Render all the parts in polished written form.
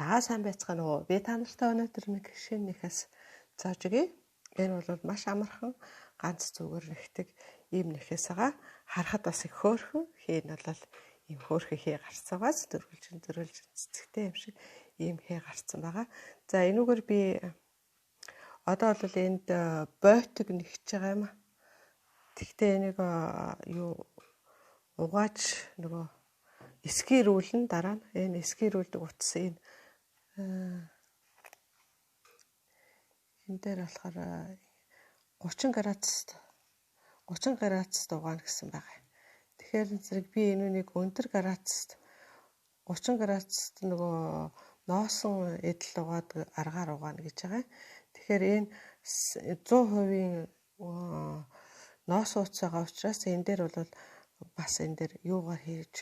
За сайн байцгаана уу? Би та нартай өнөөдөр нэг шинэхээс зааж өгье. Энэ бол маш амархан ганц зүгээр нэгдэг ийм нэхээс байгаа. Харахад бас их хөөрхөн. Хийн бол ийм хөөрхөн хий гарцаагаас зөргөлж цэцэгтэй юм шиг ийм хий гарцсан байгаа. За энүүгээр би одоо бол энд бойтог нэгж байгаа юм. Тэгтээ энийг юу угааж нөгөө эскирүүлэн дараа нь энэ эскирүүлдэг утас энэ дээр болохоор 30 градуст угаана гэсэн байгаа. Тэгэхээр зэрэг би энэнийг өндөр градуст 30 градуст нөгөө ноосон эдэл угаад аргаар угаана гэж байгаа. Тэгэхээр энэ 100% ноос ууц байгаа учраас энэ дээр бол бас энэ дээр юугаар хийж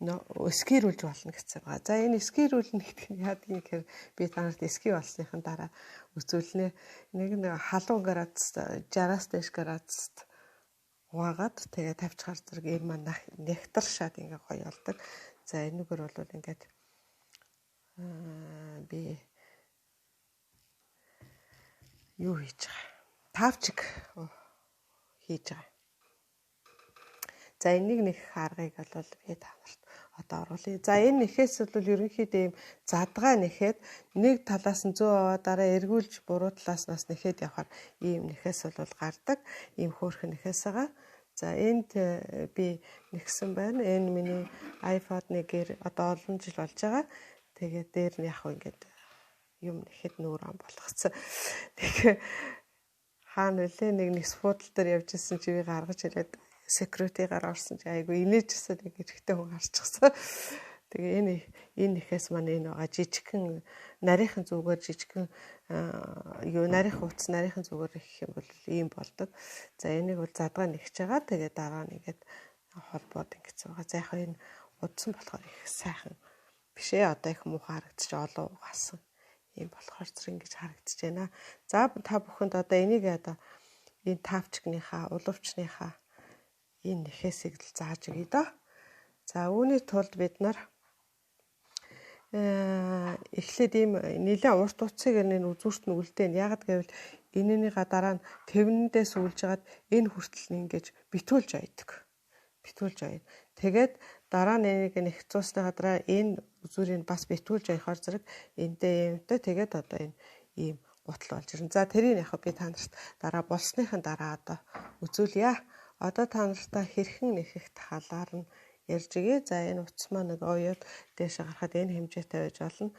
эскирүүлж болно гэсэн байгаа. За энэ эскирүүлнэ гэдэг нь яадаг юм гэхээр би танарт эски болсныхан дараа үзүүлнэ. Нэг халуун градуст 60-аас дээш градуст угаагаад тэгээ тавьчихаар зэрэг энэ маань нягтаршаад ингээ гоё болдог. За энэгээр бол ингээд би юу хийж байгаа. Тавчиг хийж байгаа. За энийг нэг аргыг бол би танарт одоо оруулъя. За энэ нэхээс бол ерөнхийдөө ийм задгаа нэхэд нэг талаас нь 100% дараа эргүүлж буруу талаас нас нэхэд явахаар ийм нэхээс бол гардаг. Ийм хөөрхөн нэхээс байгаа. За энд би нэгсэн байна. Энэ миний iPhone-ны гэр одоо олон жил болж байгаа. Тэгээд дээр нь яг ингээд юм нэхэд нүүр ам болгоцсон. Тэгэхээр хаана вүлээ нэг спуудал дээр явж исэн чи би гаргаж ирээд security-гаар орсон чи айгу инээжсэн нэг хэрэгтэй хүн харчихсан. Тэгээ энэ нэхээс маань энэ байгаа жижигхэн нарийнхан зүгээр жижигхэн нарийнх утас нарийнхан зүгээр их юм бол ийм болдог. За энийг бол задгаа нэгж байгаа. Тэгээ дараа нь ингээд холбоод ингэсэн байгаа. За яг энэ удсан болохоор их сайхан биш ээ. Одоо их муухай харагдчих олон угаасан. Ийм болохоор зэрэг ингэж харагдаж байна. За та бүхэнд одоо энийг одоо энэ тавчгийнхаа уловчныхаа энэ нэхээсийг л зааж өгье доо. За үүний тулд бид нар эхлээд ийм нэлээд урт утсыг энэ үзүүрт нь үлдээн. Яагаад гэвэл энэний дараа нь тэвнэндээс үлж хагаад энэ хүртэл нь ингэж битүүлж ойдог. Тэгээд дараа нь энийг нэгцүүлсний гадараа энэ үзүүрийг бас битүүлж ойхоор зэрэг энтэй юмтай тэгээд одоо энэ ийм гутал болж ирнэ. За тэрийг яг би та нарт дараа болсныхан дараа одоо үзүүлье. Одоо та нартай хэрхэн нэхэх талаар нь ярьж өгье. За энэ утас маань нэг оёод дээшээ гарахад энэ хэмжээтэй байж болно.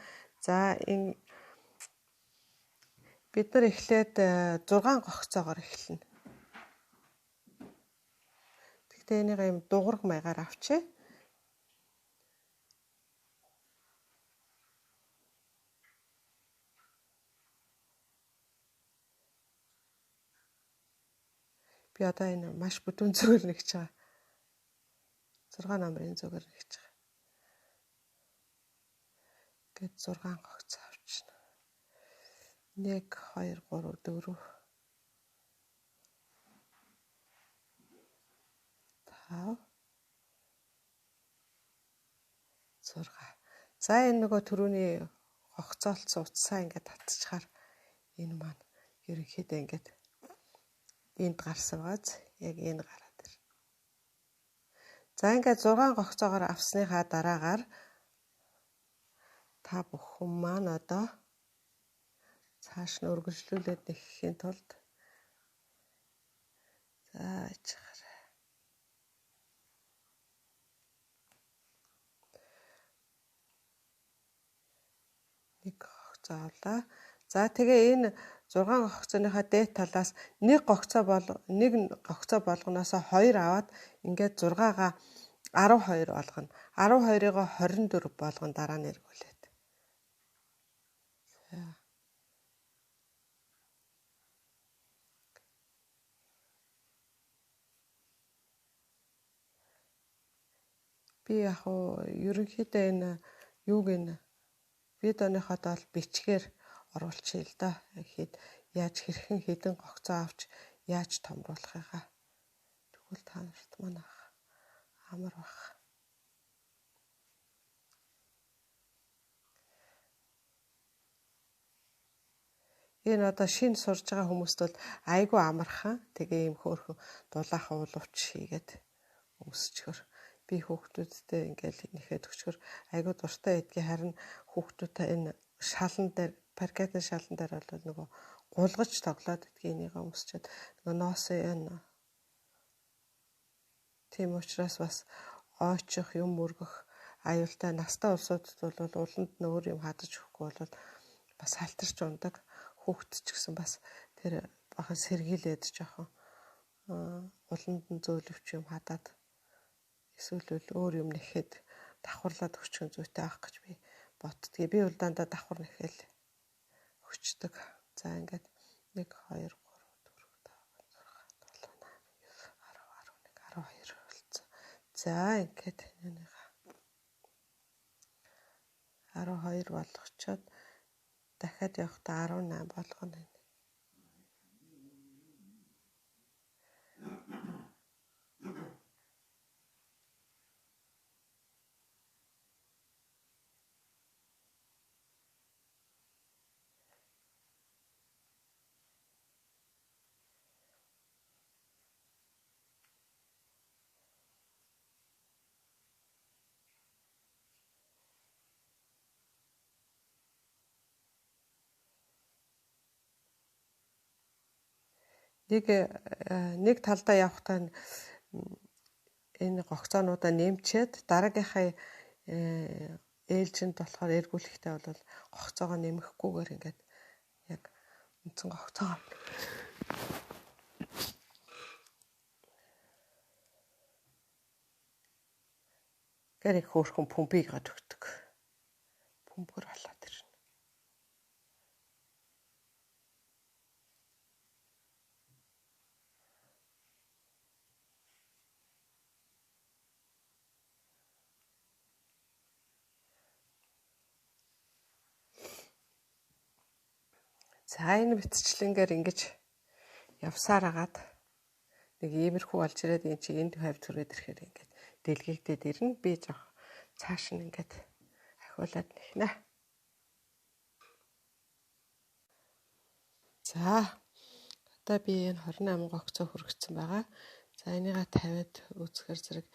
За энэ бид нар эхлээд 6 гогцоогоор эхэлнэ. Тэгтээ энийг юм дуурах маягаар авчээ. Би одоо энэ маш бүдүүн зүгээр нэгж байгаа. 6 номерын зүгээр нэгж байгаа. Гэт 6 гогц авчна. 1 2 3 4 5 6. За энэ нөгөө түрүүний гогцоолцсон утсаа ингээд татчихаар энэ маань ерөнхийдөө ингээд энд гарсан бааз яг энэ гараад ир. За ингээд 6 гогцоогоор авсныхаа дараагаар та бүхэн маань одоо цааш нь үргэлжлүүлээд нэхэхийн тулд заачаар нэг гогцоо авлаа. За тэгээ энэ 6 гогцооныхаа дээд талаас нэг гогцоо болгоноосоо 2 аваад ингээд 6-гаа 12 болгоно. 12-ыг 24 болгоно дараа нь эргүүлээд. Би яг ерөнхийдөө энэ юуг энэ видеоныхоо дол бичгээр оруулчихъя л да. Хэд яаж хэрхэн хідэн гогцоо авч яаж томруулахыгаа. Тэгвэл та нарт манай амар баг. Энэ одоо шинэ сурж байгаа хүмүүст бол айгүй амархан тэгээ юм хөөрхөн дулаахан уловч хийгээд өмсчгөр би хүүхдүүдтэй ингээл нэхэд өчгөр айгүй дуртай идгээ харин хүүхдүүдтэй энэ шалан дээр паркетын шалан дээр бол нөгөө гулгаж тоглоод идгээ энийг өмсчихэд нөгөө ноос энэ тийм учраас бас ойчих юм өргөх аюултай настай улсуудад бол уланд нь өөр юм хадаж өгөхгүй бол бас халтарч ундаг хүүхд ч гэсэн бас тэр бахан сэргийлээд жоохон уланд нь зөөлөвч юм хадаад эсвэл өөр юм нэхэд давхарлаад өчгөн зүйтэй авах гэж би ботдгийг. Би бол дандаа давхар нэхэл өчтдөг. За ингээд 1 2 3 4 5 6 7 8 9 10 11 12 болцсон. За ингээд энийг 12 болгочоод дахиад явахдаа 18 болгоно. Нэг талдаа явахдаа энэ гогцоонуудаа нэмчээд дараагийнхаа ээлжинд болохоор эргүүлэхтэй бол гогцоогоо нэмэхгүйгээр ингээд яг үндсэн гогцоо гэрэг хөөрхөн пумпыг гад өгдөг. Пумпгөр болоод ирнэ. За энэ битчлэнгээр ингэж явсаар агаад нэг иймэрхүү болж ирээд энэ чи энд хавь түрээд ирэхээр ингээд дэлгэгдээд ирнэ. Би жоох цааш нь ингээд ахиулаад нэхнэ. За одоо би энэ 28 гогцоо хүргэсэн байгаа. За энийгээ тавиад үзэхэр зэрэг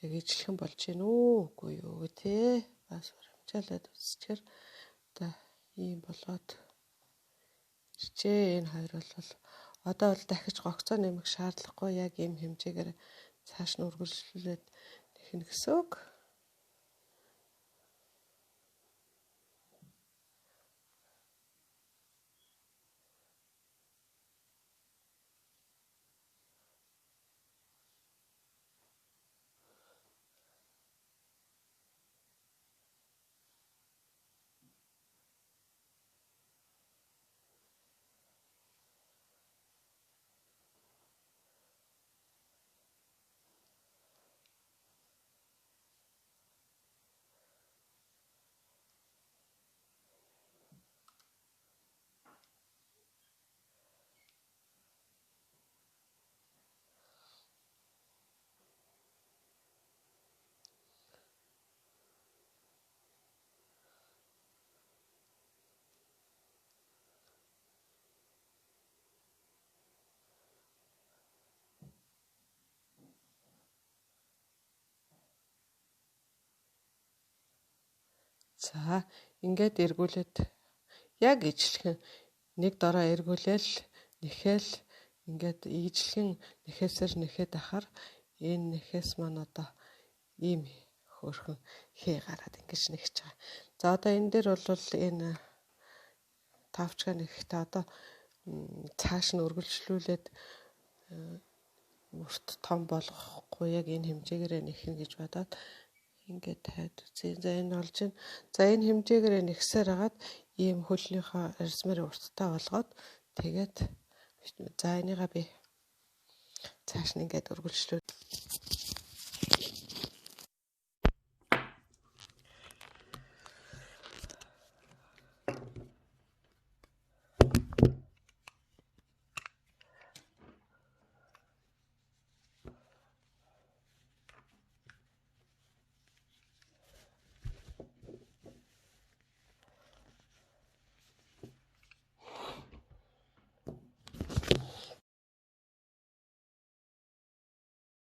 яг ижлэхэн болж гин үү үгүй юу те. Бас хэмжээлээд үзчихэр одоо ийм болоод ирчээ. Энэ хоёр бол одоо бол дахиж гогцоо нэмэх шаардлагагүй яг ийм хэмжээгээр цааш нь үргэлжлүүлээд нэхнэ гэсэн үг. За ингээд эргүүлээд яг ижлэхэн нэг дороо эргүүлээл нэхэл ингээд ижлэхэн нэхээсэр нэхэд ахаар энэ нэхээс маань одоо ийм хөөрхөн хээ гараад ингэж нэгж байгаа. За одоо энэ дээр бол энэ тавчгаа нэхтээ одоо цааш нь үргэлжлүүлээд урт том болгохгүй яг энэ хэмжээгээр нэхнэ гэж бодоод ингээд тавьд үзье. За энэ болж байна. За энэ хэмжээгээр нэгсээр хагаад ийм хөлнийхөө арьсмэр урттай болгоод тэгээд за энийгээ би цааш нь ингээд үргэлжлүүл.